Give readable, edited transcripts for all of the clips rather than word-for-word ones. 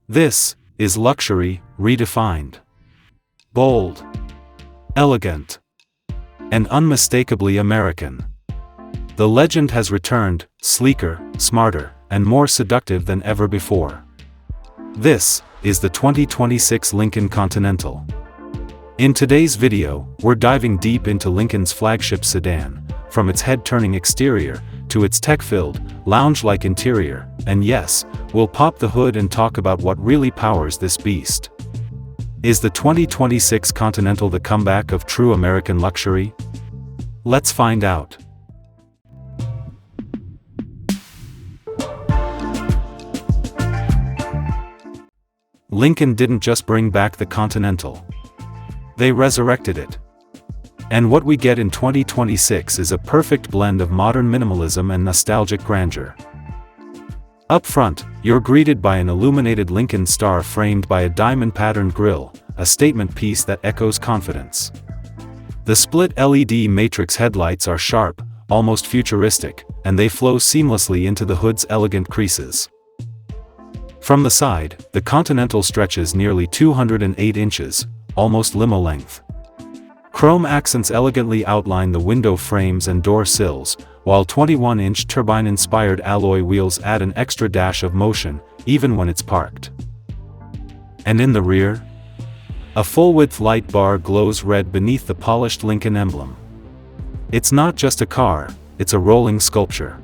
This is luxury redefined. Bold, elegant, and unmistakably American. The legend has returned, sleeker, smarter, and more seductive than ever before. This is the 2026 Lincoln Continental. In today's video, we're diving deep into Lincoln's flagship sedan, from its head-turning exterior to its tech-filled, lounge-like interior, and yes, we'll pop the hood and talk about what really powers this beast. Is the 2026 Continental the comeback of true American luxury? Let's find out. Lincoln didn't just bring back the Continental. They resurrected it. And what we get in 2026 is a perfect blend of modern minimalism and nostalgic grandeur. Up front, you're greeted by an illuminated Lincoln star framed by a diamond-patterned grille, a statement piece that echoes confidence. The split LED matrix headlights are sharp, almost futuristic, and they flow seamlessly into the hood's elegant creases. From the side, the Continental stretches nearly 208 inches, almost limo length. Chrome accents elegantly outline the window frames and door sills, while 21-inch turbine-inspired alloy wheels add an extra dash of motion, even when it's parked. And in the rear? A full-width light bar glows red beneath the polished Lincoln emblem. It's not just a car, it's a rolling sculpture.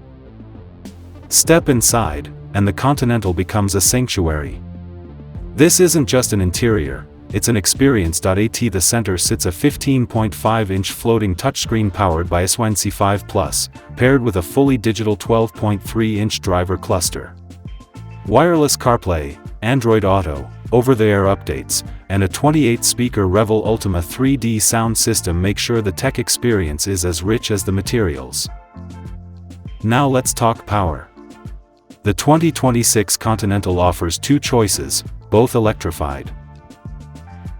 Step inside, and the Continental becomes a sanctuary. This isn't just an interior, it's an experience. The center sits a 15.5-inch floating touchscreen powered by a SWANC 5 Plus, paired with a fully digital 12.3-inch driver cluster. Wireless CarPlay, Android Auto, over-the-air updates, and a 28-speaker Revel Ultima 3D sound system make sure the tech experience is as rich as the materials. Now let's talk power. The 2026 Continental offers two choices, both electrified.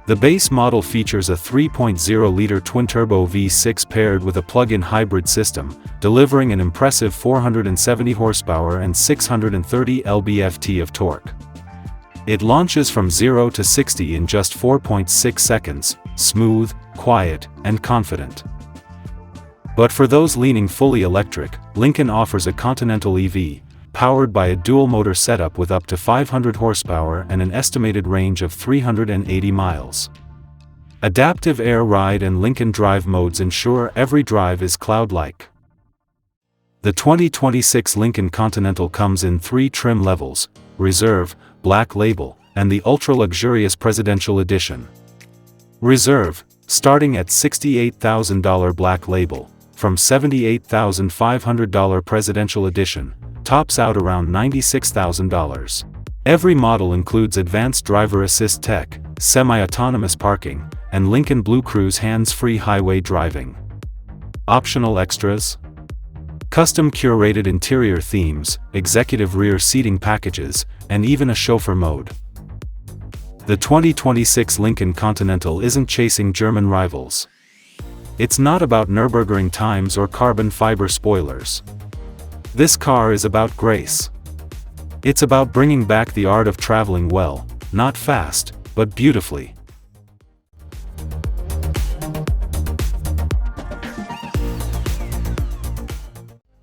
The base model features a 3.0-liter twin-turbo V6 paired with a plug-in hybrid system, delivering an impressive 470 horsepower and 630 lb-ft of torque. It launches from 0 to 60 in just 4.6 seconds, smooth, quiet, and confident. But for those leaning fully electric, Lincoln offers a Continental EV, powered by a dual-motor setup with up to 500 horsepower and an estimated range of 380 miles. Adaptive Air Ride and Lincoln Drive modes ensure every drive is cloud-like. The 2026 Lincoln Continental comes in 3 trim levels: Reserve, Black Label, and the ultra-luxurious Presidential Edition. Reserve, starting at $68,000 Black Label, from $78,500 Presidential Edition, tops out around $96,000. Every model includes advanced driver assist tech, semi-autonomous parking, and Lincoln Blue Cruise hands-free highway driving. Optional extras: custom curated interior themes, executive rear seating packages, and even a chauffeur mode. The 2026 Lincoln Continental isn't chasing German rivals. It's not about Nürburgring times or carbon fiber spoilers. This car is about grace. It's about bringing back the art of traveling well, not fast, but beautifully.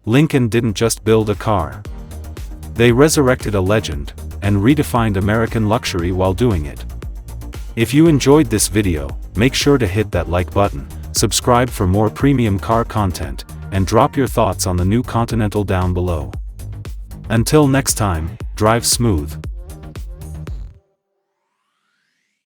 Lincoln didn't just build a car. They resurrected a legend, and redefined American luxury while doing it. If you enjoyed this video, make sure to hit that like button, subscribe for more premium car content, and drop your thoughts on the new Continental down below. Until next time, drive smooth.